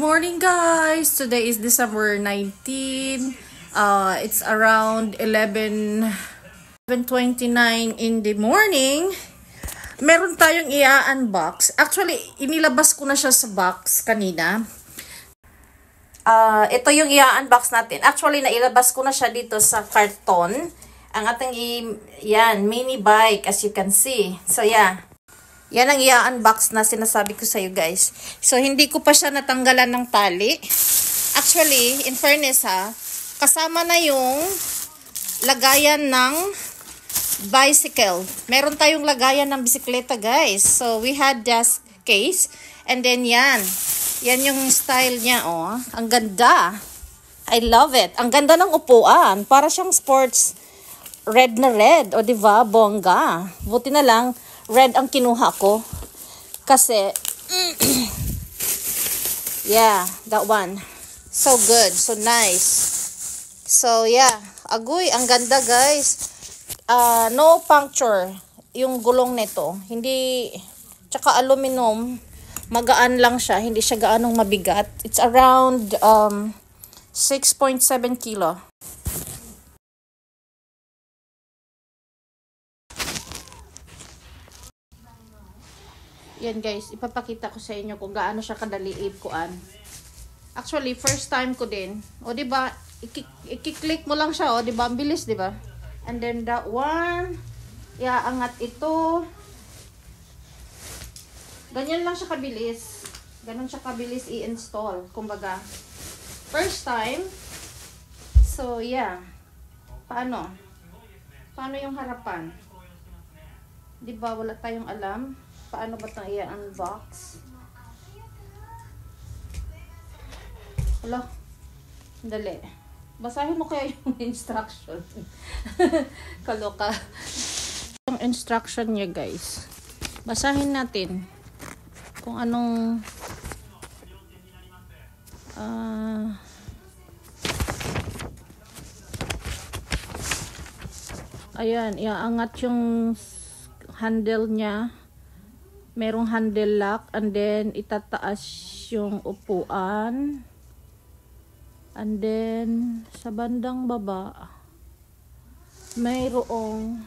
morning, guys! Today is December 19. It's around 11:29 in the morning. Meron tayong i-unbox. Actually, inilabas ko na siya sa box kanina. Ito yung i-unbox natin. Actually, nailabas ko na siya dito sa karton. Ang ating mini bike, as you can see. So, yeah. Yan ang i-unbox na sinasabi ko sa iyo, guys. So, hindi ko pa siya natanggalan ng tali. Actually, in fairness kasama na yung lagayan ng bicycle. Meron tayong lagayan ng bisikleta, guys. So, we had this case. And then, yan. Yan yung style niya, oh. Ang ganda. I love it. Ang ganda ng upuan. Para siyang sports red na red. O, diba? Bongga. Buti na lang, red ang kinuha ko. Kasi, yeah, that one. So good. So nice. So, yeah. Agoy, ang ganda, guys. No puncture yung gulong nito. Hindi, tsaka aluminum. Magaan lang siya. Hindi siya gaanong mabigat. It's around 6.7 kilo. Yan, guys, ipapakita ko sa inyo kung gaano siya kadali ikuan. Actually, first time ko din. O, diba, i-click mo lang siya, o, diba, ang bilis, diba? And then that one, iaangat ito. Ganyan lang siya kabilis. Ganon siya kabilis i-install, kumbaga. First time. So, yeah. Paano? Paano yung harapan? Diba, wala tayong alam. Paano ba itong i-unbox? Hala. Dali. Basahin mo kaya yung instruction. Kaloka. Yung instruction niya, guys. Basahin natin. Kung anong ayan, iaangat yung handle niya. Merong handle lock, and then itataas yung upuan, and then sa bandang baba mayroong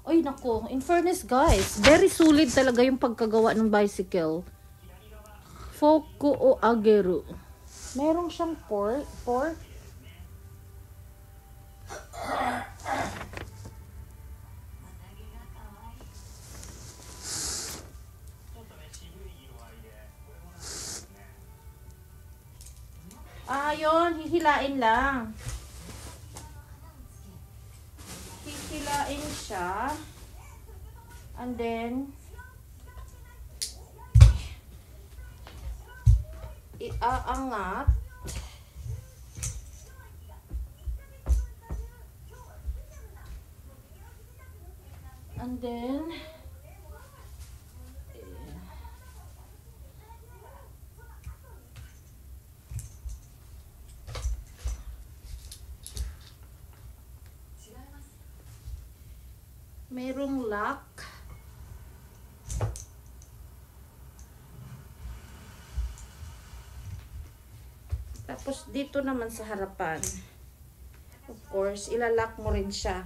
ay nako, in fairness, guys, very solid talaga yung pagkagawa ng bicycle. Foku o Ageru. Merong siyang port. Yun, hihilain lang. Hihilain siya. And then iaangat. And then mayroong lock. Tapos, dito naman sa harapan, of course, ilalock mo rin siya.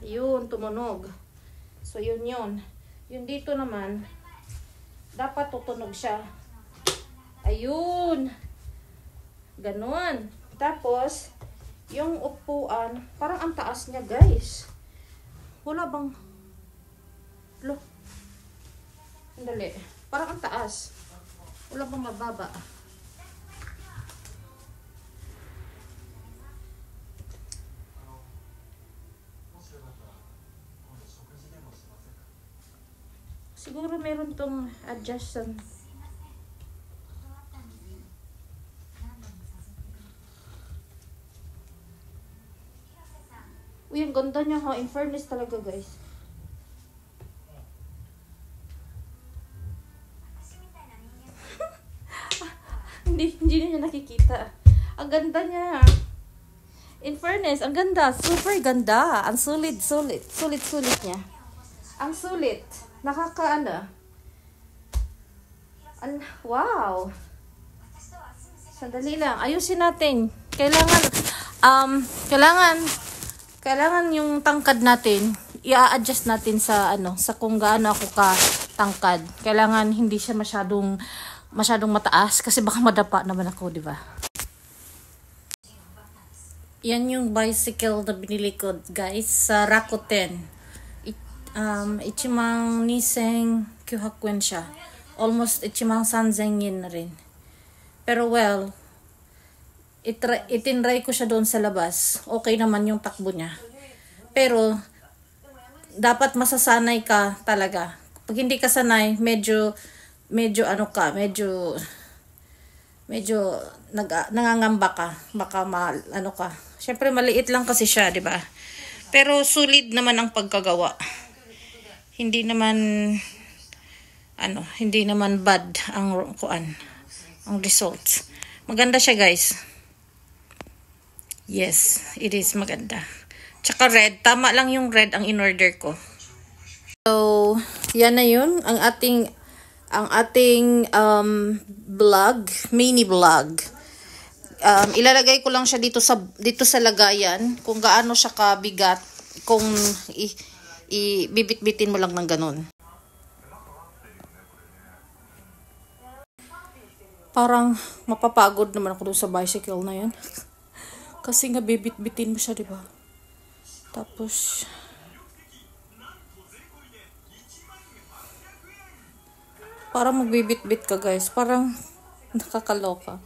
Yun, tumunog. So, yun. Yung dito naman, dapat tutunog siya. Ayun. Ganon. Tapos, yung upuan, parang ang taas niya, guys. Wala bang... Look. Dali. Parang ang taas. Wala bang mababa. Siguro meron tong adjustment. Uy, ang ganda niya, ha. In fairness talaga, guys. Hindi niya nakikita. Ang ganda niya. In fairness, ang ganda. Super ganda. Ang sulit. Sulit niya. Ang sulit. Wow. Sandali lang. Ayusin natin. Kailangan yung tangkad natin, i-adjust natin sa sa kung gaano ako ka tangkad. Kailangan hindi siya masyadong mataas kasi baka madapa naman ako, di ba? Yan yung bicycle na binili ko, guys, sa Rakuten. Ichimang Niseng Kyuhakuen siya. Almost ichimang 3,000 yen na rin. Pero well, itinry ko siya doon sa labas. Okay naman yung takbo niya. Pero dapat masasanay ka talaga. Pag hindi ka sanay, medyo nangangamba ka. Baka ka. Syempre maliit lang kasi siya, 'di ba? Pero solid naman ang pagkagawa. Hindi naman bad ang results. Maganda siya, guys. Yes, it is maganda. Tsaka red, tama lang yung red ang in-order ko. So, yan na yun ang ating mini vlog. Ilalagay ko lang siya dito sa lagayan kung gaano siya kabigat, kung ibibit-bitin mo lang ng ganun. Parang mapapagod naman ako doon sa bicycle na yan. Kasi nga bibit-bitin mo siya, di ba? Tapos parang magbibit-bit ka, guys. Parang nakakaloka.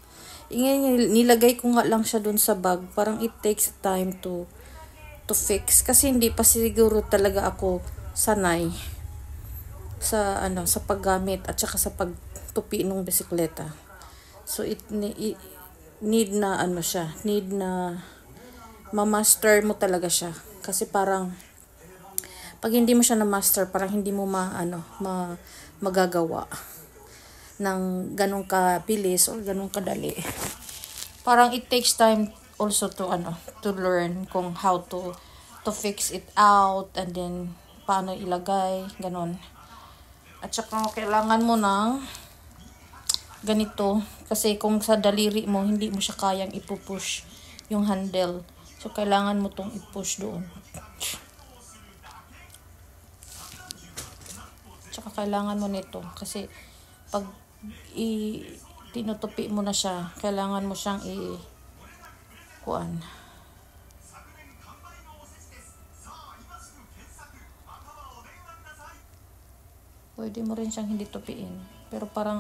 Nilagay ko nga lang siya doon sa bag. Parang it takes time to fix. Kasi hindi pa siguro talaga ako sanay sa paggamit at saka sa pagtupi ng bisikleta. So need na ma-master mo talaga siya. Kasi parang pag hindi mo siya na-master, parang hindi mo magagawa ng ganong kabilis o ganong kadali. Parang it takes time also to learn kung how to fix it out, and then paano ilagay, ganon. At saka kailangan mo ng ganito, kasi kung sa daliri mo hindi mo siya kayang ipupush yung handle, so kailangan mo tong i-push doon. Tsaka kailangan mo nito kasi pag tinutupi mo na siya, kailangan mo siyang pwede mo rin siyang hindi tupiin, pero parang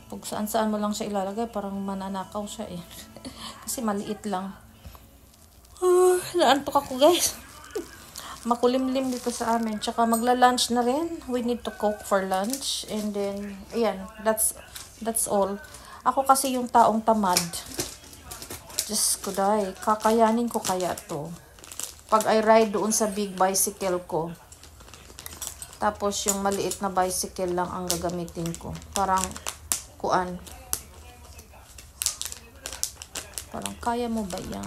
pag saan mo lang siya ilalagay, parang mananakaw siya kasi maliit lang. Naantok ako, guys. Makulimlim dito sa amin. Tsaka magla-lunch na rin. We need to cook for lunch. And then, ayan, that's all. Ako kasi yung taong tamad. Diyos ko, day. Kakayanin ko kaya to. Pag I ride doon sa big bicycle ko, tapos yung maliit na bicycle lang ang gagamitin ko. Parang kaya mo ba yan?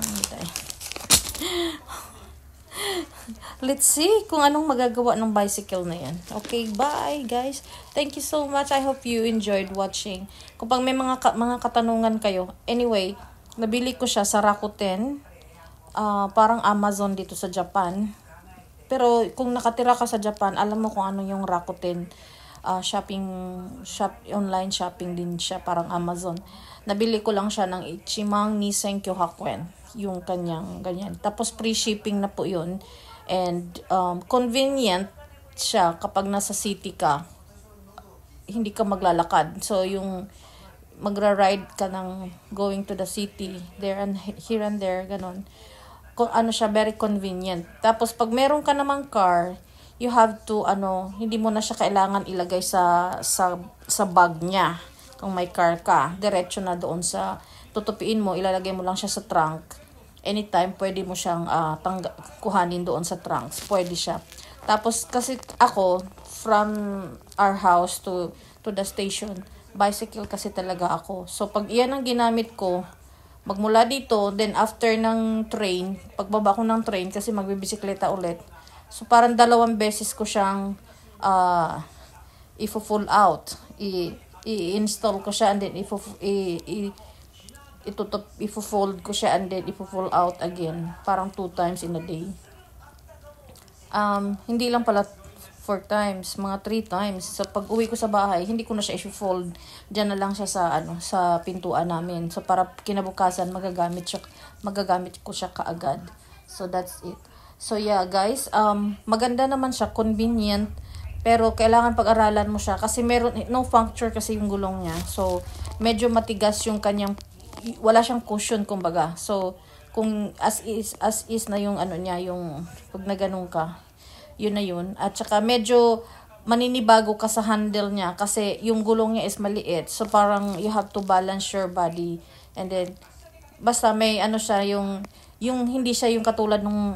Let's see kung anong magagawa ng bicycle na yan. Okay, bye guys. Thank you so much. I hope you enjoyed watching. Kung pag may mga katanungan kayo, anyway, nabili ko siya sa Rakuten. Parang Amazon dito sa Japan. Pero kung nakatira ka sa Japan, alam mo kung ano yung Rakuten. Online shopping din siya, parang Amazon. Nabili ko lang siya ng Ichimang Niseng Kyohakuen, yung kanyang ganyan. Tapos free shipping na po yun. And convenient siya kapag nasa city ka, hindi ka maglalakad. So yung magra-ride ka ng going to the city, there and here and there, ganon. Siya, very convenient. Tapos pag meron ka namang car, you have to hindi mo na siya kailangan ilagay sa bag niya. Kung may car ka, diretso na doon sa tutupiin mo, ilalagay mo lang siya sa trunk. Anytime pwede mo siyang kuhanin doon sa trunks. Pwede siya. Tapos kasi ako from our house to the station, bicycle kasi talaga ako. So, pag iyan ang ginamit ko, magmula dito, then after ng train, pagbaba ko ng train, kasi magbibisikleta ulit. So, parang 2 beses ko siyang i-full out. I-install ko siya and then i-fold ko siya and then i-full out again. Parang 2 times in a day. Hindi lang pala 4 times, mga 3 times. So, pag uwi ko sa bahay, hindi ko na siya i-fold. Diyan na lang siya sa pintuan namin. So, para kinabukasan, magagamit ko siya kaagad. So, that's it. So, yeah, guys. Maganda naman siya. Convenient. Pero, kailangan pag-aralan mo siya. Kasi no puncture kasi yung gulong niya. So, medyo matigas yung kanyang, wala siyang cushion, kumbaga. So, kung as is na yung niya, yung pag naganong ka, yun na yun. At saka medyo maninibago ka sa handle niya kasi yung gulong niya is maliit. So parang you have to balance your body. And then, basta may siya, yung hindi siya yung katulad ng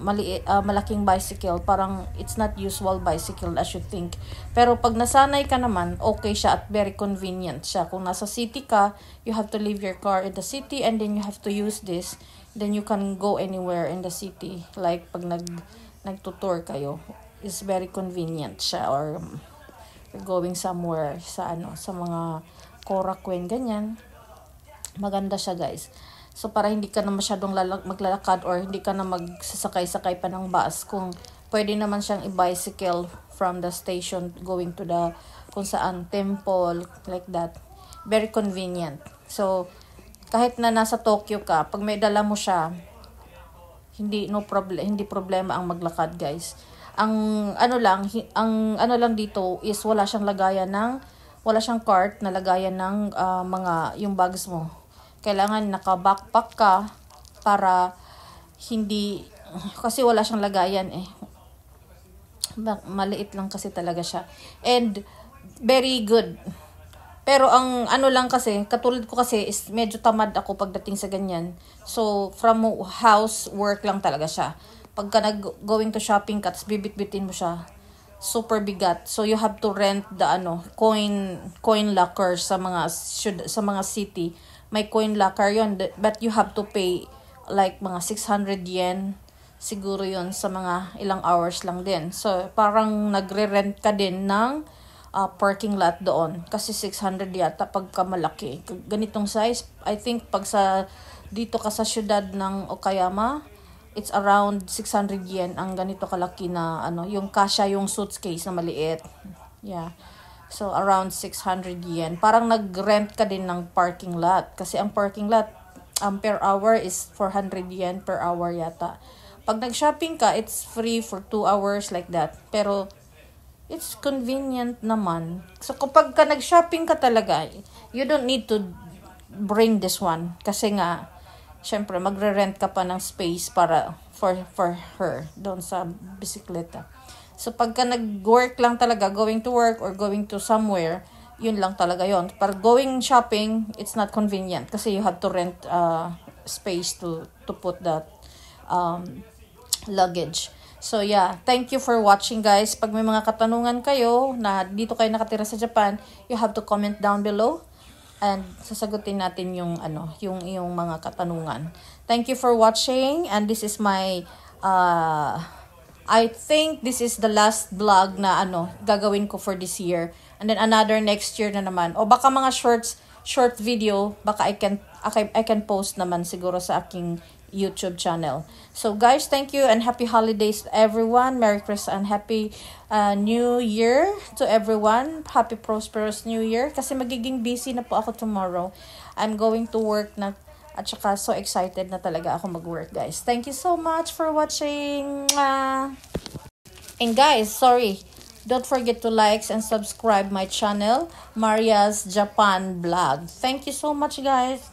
malaking bicycle. Parang it's not usual bicycle as you think. Pero pag nasanay ka naman, okay siya at very convenient siya. Kung nasa city ka, you have to leave your car in the city and then you have to use this. Then you can go anywhere in the city. Like pag nagtutour kayo, is very convenient siya, or going somewhere sa mga Korakuen, ganyan. Maganda siya, guys. So para hindi ka na masyadong maglalakad or hindi ka na magsasakay-sakay pa ng bus, kung pwede naman siyang i-bicycle from the station going to the kung saan temple, like that. Very convenient. So kahit na nasa Tokyo ka, pag may dala mo siya, hindi problema ang maglakad, guys. Ang ano lang dito is wala siyang cart na lagayan ng yung bags mo. Kailangan naka-backpack ka para kasi wala siyang lagayan maliit lang kasi talaga siya. And very good. Pero ang lang kasi, katulad ko kasi is medyo tamad ako pagdating sa ganyan. So from house, work lang talaga siya. Pagka going to shopping ka, tapos bibit-bitin mo siya, super bigat. So you have to rent the coin locker sa mga city. May coin locker yon, but you have to pay like mga 600 yen siguro yon sa mga ilang hours lang din. So parang nagre-rent ka din ng parking lot doon kasi 600 yata pagka malaki. Ganitong size, I think pag dito ka sa syudad ng Okayama, it's around 600 yen ang ganito kalaki na yung kasya yung suitcase na maliit. Yeah. So around 600 yen. Parang nag-rent ka din ng parking lot kasi ang parking lot per hour is 400 yen per hour yata. Pag nag-shopping ka, it's free for 2 hours like that. Pero it's convenient naman. So kapag nag-shopping ka talaga, you don't need to bring this one kasi nga syempre, magre-rent ka pa ng space para for her doon sa bisikleta. So, pagka nag-work lang talaga, going to work or going to somewhere, yun lang talaga yon. Para going shopping, it's not convenient kasi you have to rent space to put that luggage. So, yeah. Thank you for watching, guys. Pag may mga katanungan kayo na dito kayo nakatira sa Japan, you have to comment down below. And sasagutin natin yung mga katanungan. Thank you for watching. And this is my I think this is the last vlog na gagawin ko for this year. And then another next year na naman. O baka mga short video, baka I can post naman siguro sa aking YouTube channel. So guys, thank you and happy holidays to everyone. Merry Christmas and happy New Year to everyone. Happy prosperous New Year. Kasi magiging busy na po ako tomorrow. I'm going to work na at saka so excited na talaga ako mag-work, guys. Thank you so much for watching. And guys, sorry. Don't forget to like and subscribe my channel, Maria's Japan Vlog. Thank you so much, guys.